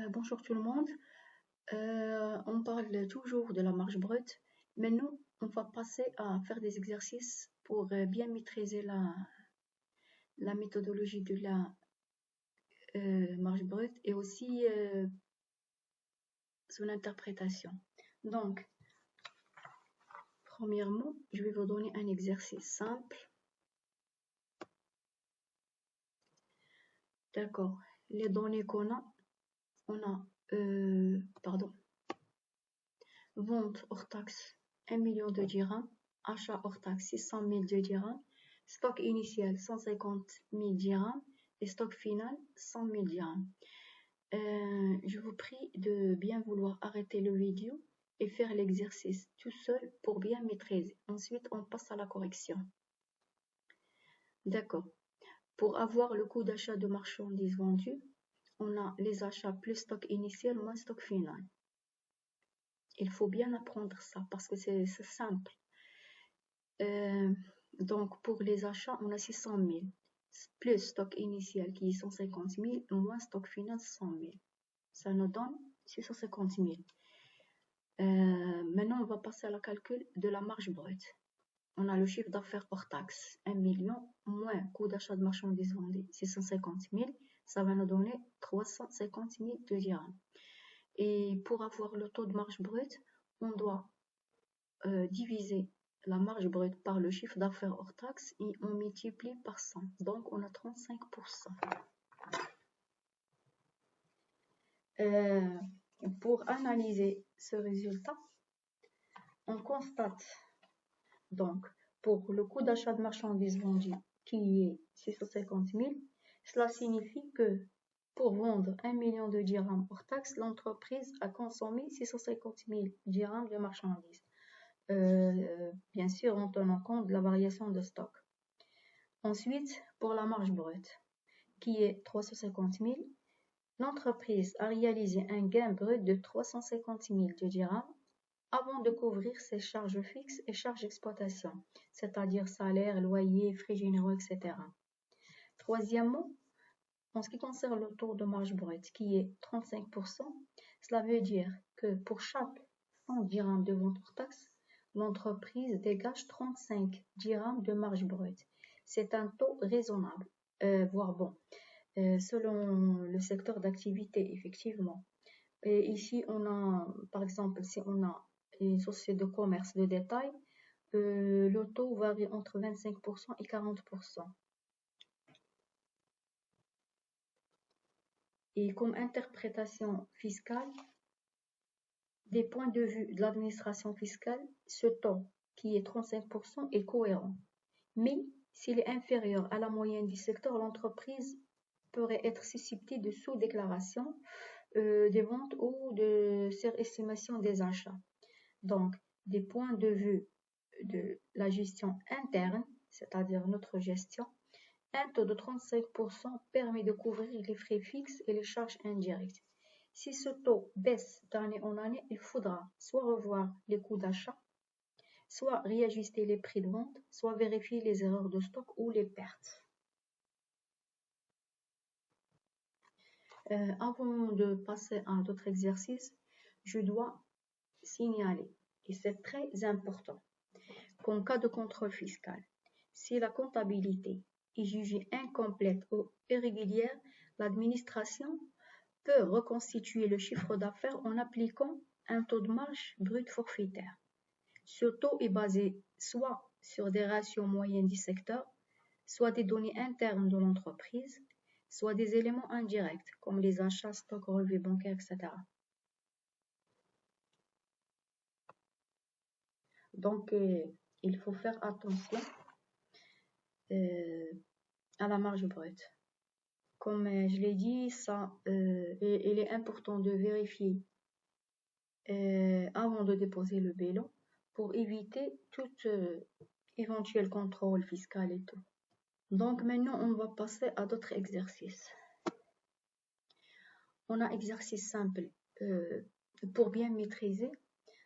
Bonjour tout le monde. On parle toujours de la marge brute. Maintenant, on va passer à faire des exercices pour bien maîtriser la méthodologie de la marge brute et aussi son interprétation. Donc, premièrement, je vais vous donner un exercice simple. D'accord. Les données qu'on a, vente hors taxe 1 million de dirhams, achat hors taxe 600 000 de dirhams, stock initial 150 000 dirhams et stock final 100 000 dirhams. Je vous prie de bien vouloir arrêter le vidéo et faire l'exercice tout seul pour bien maîtriser. Ensuite, on passe à la correction. D'accord. Pour avoir le coût d'achat de marchandises vendues, on a les achats plus stock initial moins stock final. Il faut bien apprendre ça parce que c'est simple. Donc, pour les achats, on a 600 000, plus stock initial qui est 150 000, moins stock final 100 000. Ça nous donne 650 000. Maintenant, on va passer à la calcul de la marge brute. On a le chiffre d'affaires hors taxe, 1 million, moins coût d'achat de marchandises vendues, 650 000. Ça va nous donner 350 000 de dirhams. Et pour avoir le taux de marge brute, on doit diviser la marge brute par le chiffre d'affaires hors taxe et on multiplie par 100. Donc, on a 35%. Pour analyser ce résultat, on constate donc pour le coût d'achat de marchandises vendues qui est 650 000, cela signifie que pour vendre 1 million de dirhams hors taxe, l'entreprise a consommé 650 000 dirhams de marchandises. Bien sûr en tenant compte de la variation de stock. Ensuite, pour la marge brute, qui est 350 000, l'entreprise a réalisé un gain brut de 350 000 de dirhams avant de couvrir ses charges fixes et charges d'exploitation, c'est-à-dire salaire, loyer, frais généraux, etc. Troisièmement, en ce qui concerne le taux de marge brute, qui est 35%, cela veut dire que pour chaque 100 dirhams de vente hors taxe, l'entreprise dégage 35 dirhams de marge brute. C'est un taux raisonnable, voire bon, selon le secteur d'activité, effectivement. Et ici, on a, par exemple, si on a une société de commerce de détail, le taux varie entre 25% et 40%. Et comme interprétation fiscale, des points de vue de l'administration fiscale, ce taux, qui est 35%, est cohérent. Mais s'il est inférieur à la moyenne du secteur, l'entreprise pourrait être susceptible de sous-déclaration des ventes ou de surestimation des achats. Donc, des points de vue de la gestion interne, c'est-à-dire notre gestion, un taux de 35% permet de couvrir les frais fixes et les charges indirectes. Si ce taux baisse d'année en année, il faudra soit revoir les coûts d'achat, soit réajuster les prix de vente, soit vérifier les erreurs de stock ou les pertes. Avant de passer à d'autres exercices, je dois signaler, et c'est très important, qu'en cas de contrôle fiscal, si la comptabilité est jugée incomplète ou irrégulière, l'administration peut reconstituer le chiffre d'affaires en appliquant un taux de marge brut forfaitaire. Ce taux est basé soit sur des ratios moyens du secteur, soit des données internes de l'entreprise, soit des éléments indirects comme les achats, stocks, relevés bancaires, etc. Donc, il faut faire attention à la marge brute. Comme je l'ai dit, il est important de vérifier avant de déposer le bilan pour éviter tout éventuel contrôle fiscal et tout. Donc maintenant, on va passer à d'autres exercices. On a exercice simple pour bien maîtriser.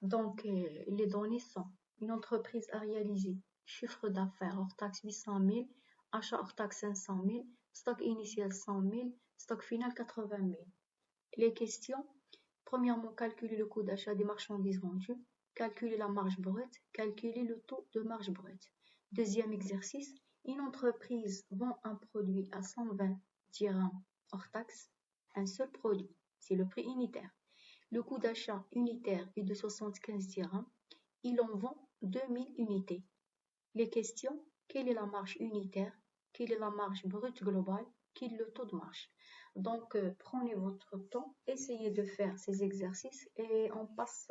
Donc, les données sont une entreprise a réalisé chiffre d'affaires hors taxe 800 000, achat hors taxe 500 000, stock initial 100 000, stock final 80 000. Les questions. Premièrement, calculer le coût d'achat des marchandises vendues. Calculer la marge brute. Calculer le taux de marge brute. Deuxième exercice. Une entreprise vend un produit à 120 dirhams hors taxe. Un seul produit. C'est le prix unitaire. Le coût d'achat unitaire est de 75 dirhams. Il en vend 2000 unités. Les questions. Quelle est la marge unitaire? Quelle est la marge brute globale? Quel est le taux de marge? Donc, prenez votre temps, essayez de faire ces exercices et on passe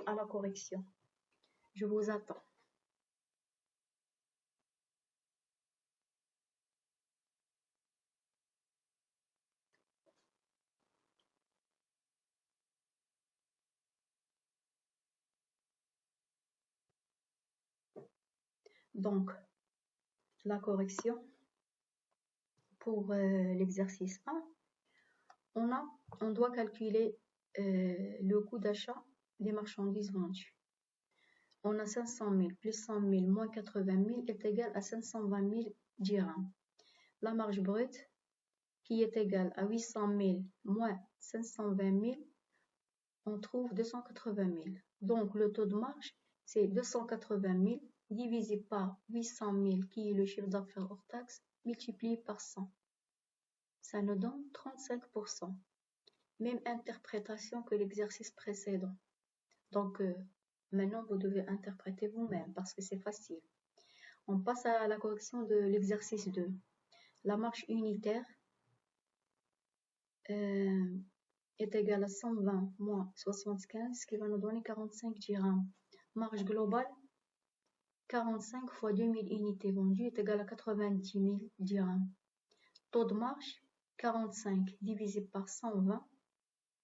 à la correction. Je vous attends. Donc, la correction pour l'exercice 1, on doit calculer le coût d'achat des marchandises vendues. On a 500 000 plus 100 000 moins 80 000 est égal à 520 000 dirhams. La marge brute qui est égale à 800 000 moins 520 000, on trouve 280 000. Donc, le taux de marge, c'est 280 000 divisé par 800 000 qui est le chiffre d'affaires hors taxe, multiplié par 100. Ça nous donne 35%. Même interprétation que l'exercice précédent. Donc, maintenant, vous devez interpréter vous-même parce que c'est facile. On passe à la correction de l'exercice 2. La marge unitaire est égale à 120 moins 75, qui va nous donner 45 dirhams. Marge globale, 45 fois 2000 unités vendues est égal à 90 000 dirhams. Taux de marge, 45 divisé par 120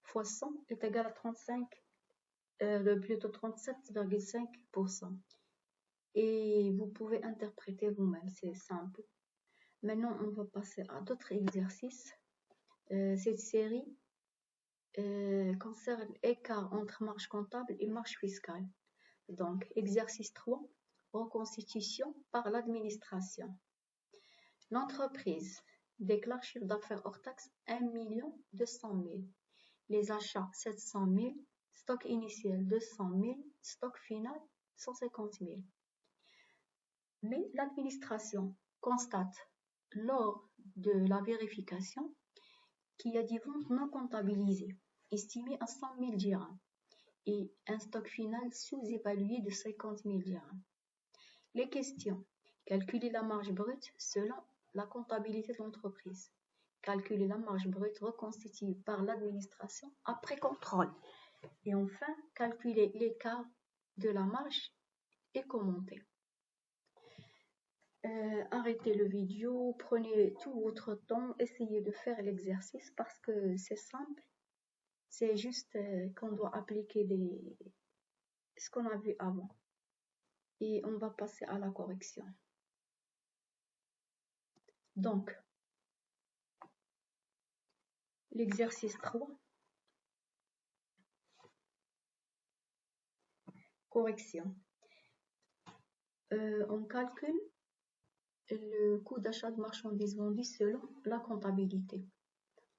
fois 100 est égal à 37,5%. Et vous pouvez interpréter vous-même, c'est simple. Maintenant, on va passer à d'autres exercices. Cette série concerne écart entre marge comptable et marge fiscale. Donc, exercice 3, reconstitution par l'administration. L'entreprise déclare chiffre d'affaires hors taxe 1 200 000. Les achats 700 000, stock initial 200 000, stock final 150 000. Mais l'administration constate lors de la vérification qu'il y a des ventes non comptabilisées, estimées à 100 000 dirhams, et un stock final sous-évalué de 50 000 dirhams. Les questions. Calculer la marge brute selon la comptabilité de l'entreprise. Calculer la marge brute reconstituée par l'administration après contrôle. Et enfin, calculer l'écart de la marge et commenter. Arrêtez le vidéo, prenez tout votre temps, essayez de faire l'exercice parce que c'est simple. C'est juste qu'on doit appliquer ce qu'on a vu avant. Et on va passer à la correction. Donc, l'exercice 3. Correction. On calcule le coût d'achat de marchandises vendues selon la comptabilité.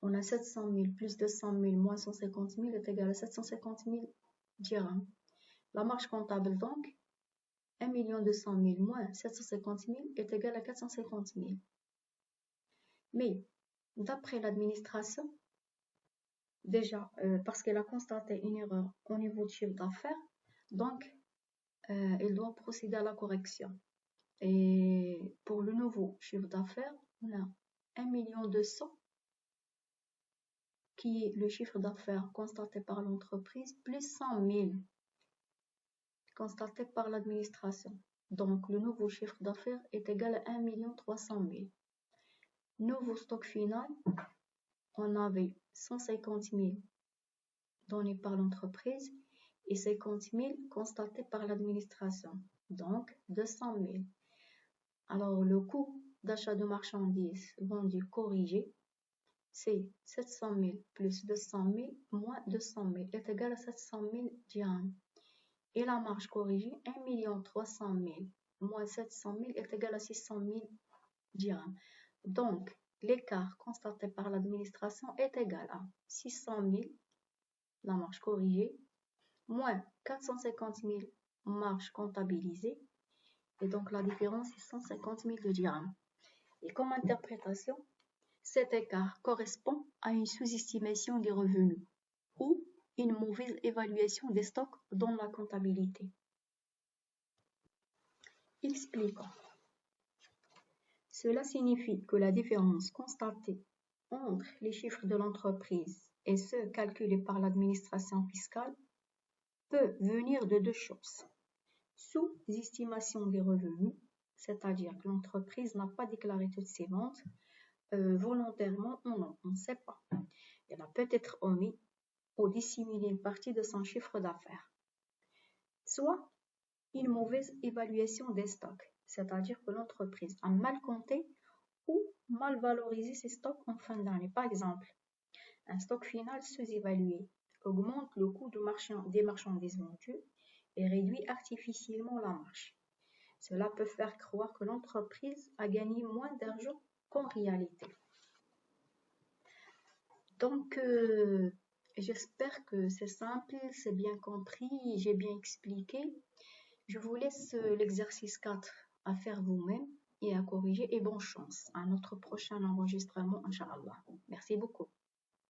On a 700 000 plus 200 000 moins 150 000 est égal à 750 000 dirhams. La marge comptable donc, 1 200 000 moins 750 000 est égal à 450 000. Mais, d'après l'administration, déjà, parce qu'elle a constaté une erreur au niveau du chiffre d'affaires, donc, elle doit procéder à la correction. Et pour le nouveau chiffre d'affaires, on a 1 200 000 qui est le chiffre d'affaires constaté par l'entreprise, plus 100 000 constaté par l'administration. Donc, le nouveau chiffre d'affaires est égal à 1 300 000. Nouveau stock final, on avait 150 000 donnés par l'entreprise et 50 000 constatés par l'administration. Donc, 200 000. Alors, le coût d'achat de marchandises vendues corrigé, c'est 700 000 plus 200 000 moins 200 000 est égal à 700 000 dirhams. Et la marge corrigée, 1 300 000 moins 700 000 est égal à 600 000 dirhams. Donc, l'écart constaté par l'administration est égal à 600 000, la marge corrigée, moins 450 000, marge comptabilisée, et donc la différence est 150 000 de dirhams. Et comme interprétation, cet écart correspond à une sous-estimation des revenus ou une mauvaise évaluation des stocks dans la comptabilité. Expliquons. Cela signifie que la différence constatée entre les chiffres de l'entreprise et ceux calculés par l'administration fiscale peut venir de deux choses. Sous-estimation des revenus, c'est-à-dire que l'entreprise n'a pas déclaré toutes ses ventes, volontairement ou non, on ne sait pas. Elle a peut-être omis ou dissimulé une partie de son chiffre d'affaires. Soit une mauvaise évaluation des stocks, c'est-à-dire que l'entreprise a mal compté ou mal valorisé ses stocks en fin d'année. Par exemple, un stock final sous-évalué augmente le coût des marchandises vendues et réduit artificiellement la marge. Cela peut faire croire que l'entreprise a gagné moins d'argent qu'en réalité. Donc, j'espère que c'est simple, c'est bien compris, j'ai bien expliqué. Je vous laisse l'exercice 4 à faire vous-même et à corriger et bonne chance à notre prochain enregistrement, Inch'Allah. Merci beaucoup.